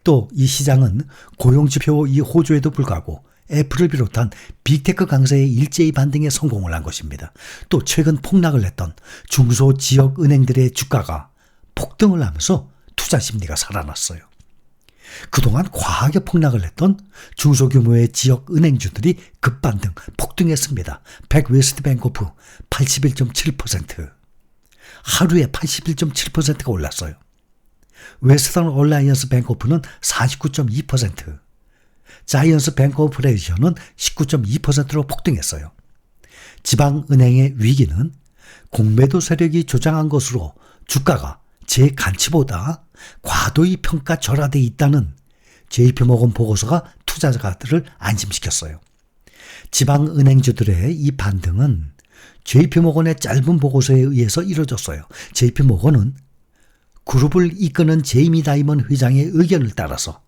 또 이 시장은 고용지표 이 호조에도 불구하고 애플을 비롯한 빅테크 강세의 일제히 반등에 성공을 한 것입니다. 또 최근 폭락을 했던 중소 지역 은행들의 주가가 폭등을 하면서 투자 심리가 살아났어요. 그동안 과하게 폭락을 했던 중소규모의 지역 은행주들이 급반등, 폭등했습니다. 백웨스트뱅코프 81.7%, 하루에 81.7%가 올랐어요. 웨스턴 얼라이언스 뱅코프는 49.2%, 자이언스 뱅크 오퍼레이션은 19.2%로 폭등했어요. 지방은행의 위기는 공매도 세력이 조장한 것으로 주가가 제 가치보다 과도히 평가절하돼 있다는 JP모건 보고서가 투자자들을 안심시켰어요. 지방은행주들의 이 반등은 JP모건의 짧은 보고서에 의해서 이뤄졌어요. JP모건은 그룹을 이끄는 제이미 다이먼 회장의 의견을 따라서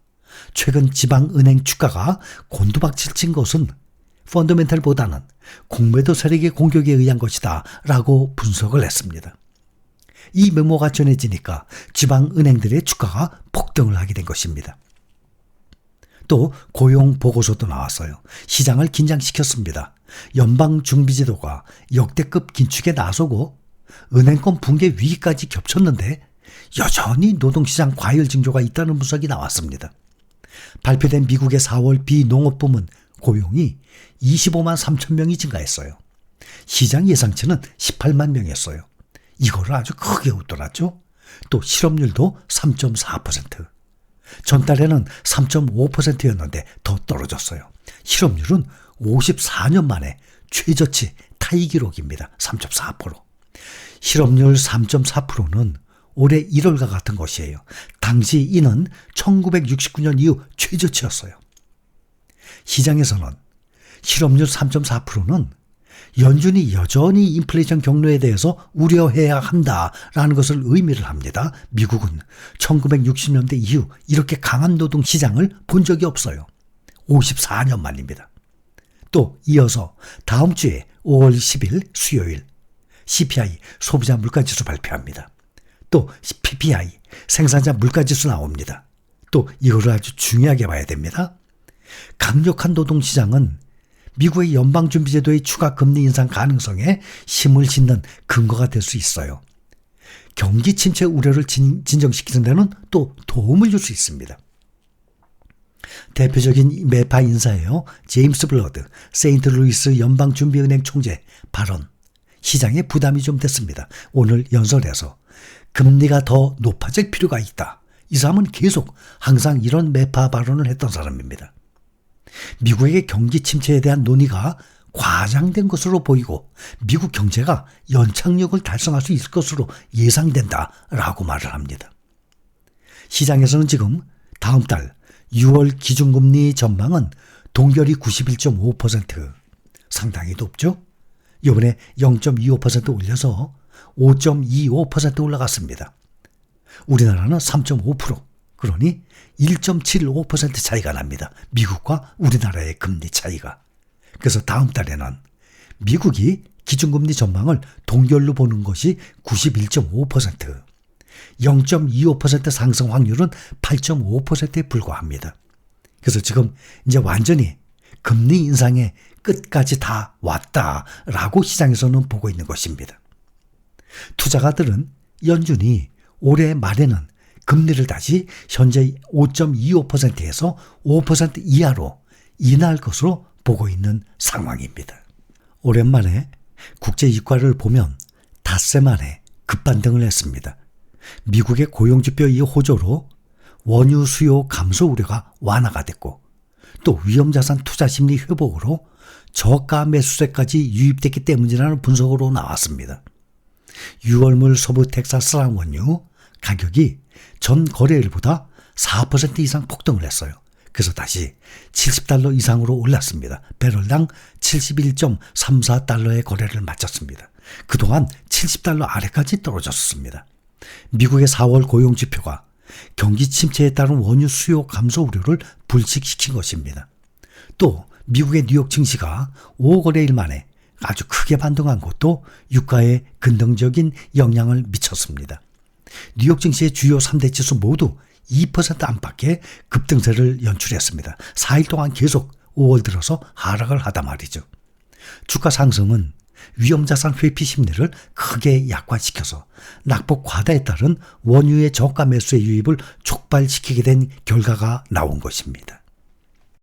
최근 지방은행 주가가 곤두박질 친 것은 펀더멘털보다는 공매도 세력의 공격에 의한 것이다 라고 분석을 했습니다. 이 메모가 전해지니까 지방은행들의 주가가 폭등을 하게 된 것입니다. 또 고용 보고서도 나왔어요. 시장을 긴장시켰습니다. 연방준비제도가 역대급 긴축에 나서고 은행권 붕괴 위기까지 겹쳤는데 여전히 노동시장 과열 징조가 있다는 분석이 나왔습니다. 발표된 미국의 4월 비농업부문 고용이 25만 3천 명이 증가했어요. 시장 예상치는 18만 명이었어요. 이거를 아주 크게 웃돌았죠. 또 실업률도 3.4%. 전달에는 3.5%였는데 더 떨어졌어요. 실업률은 54년 만에 최저치 타이 기록입니다. 3.4%. 실업률 3.4%는 올해 1월과 같은 것이에요. 당시 이는 1969년 이후 최저치였어요. 시장에서는 실업률 3.4%는 연준이 여전히 인플레이션 경로에 대해서 우려해야 한다라는 것을 의미를 합니다. 미국은 1960년대 이후 이렇게 강한 노동시장을 본 적이 없어요. 54년 만입니다. 또 이어서 다음 주에 5월 10일 수요일 CPI 소비자 물가지수 발표합니다. 또 PPI 생산자 물가지수 나옵니다. 또 이거를 아주 중요하게 봐야 됩니다. 강력한 노동시장은 미국의 연방준비제도의 추가 금리 인상 가능성에 힘을 싣는 근거가 될 수 있어요. 경기 침체 우려를 진정시키는 데는 또 도움을 줄 수 있습니다. 대표적인 매파 인사예요. 제임스 블러드 세인트루이스 연방준비은행 총재 발언. 시장에 부담이 좀 됐습니다. 오늘 연설에서 금리가 더 높아질 필요가 있다. 이 사람은 계속 항상 이런 매파 발언을 했던 사람입니다. 미국의 경기 침체에 대한 논의가 과장된 것으로 보이고 미국 경제가 연착륙을 달성할 수 있을 것으로 예상된다라고 말을 합니다. 시장에서는 지금 다음 달 6월 기준금리 전망은 동결이 91.5%, 상당히 높죠? 이번에 0.25% 올려서 5.25% 올라갔습니다. 우리나라는 3.5%, 그러니 1.75% 차이가 납니다. 미국과 우리나라의 금리 차이가. 그래서 다음 달에는 미국이 기준금리 전망을 동결로 보는 것이 91.5%, 0.25% 상승 확률은 8.5%에 불과합니다. 그래서 지금 이제 완전히 금리 인상의 끝까지 다 왔다라고 시장에서는 보고 있는 것입니다. 투자가들은 연준이 올해 말에는 금리를 다시 현재 5.25%에서 5% 이하로 인하할 것으로 보고 있는 상황입니다. 오랜만에 국제 유가를 보면 닷새 만에 급반등을 했습니다. 미국의 고용지표 이 호조로 원유 수요 감소 우려가 완화가 됐고 또 위험자산 투자 심리 회복으로 저가 매수세까지 유입됐기 때문이라는 분석으로 나왔습니다. 6월물 서부 텍사스랑 원유 가격이 전 거래일보다 4% 이상 폭등을 했어요. 그래서 다시 $70 이상으로 올랐습니다. 배럴당 71.34달러의 거래를 마쳤습니다. 그동안 $70 아래까지 떨어졌습니다. 미국의 4월 고용지표가 경기 침체에 따른 원유 수요 감소 우려를 불식시킨 것입니다. 또 미국의 뉴욕 증시가 5거래일 만에 아주 크게 반등한 것도 유가에 긍정적인 영향을 미쳤습니다. 뉴욕 증시의 주요 3대 지수 모두 2% 안팎의 급등세를 연출했습니다. 4일 동안 계속 5월 들어서 하락을 하다 말이죠. 주가 상승은 위험자산 회피 심리를 크게 약화시켜서 낙폭 과다에 따른 원유의 저가 매수의 유입을 촉발시키게 된 결과가 나온 것입니다.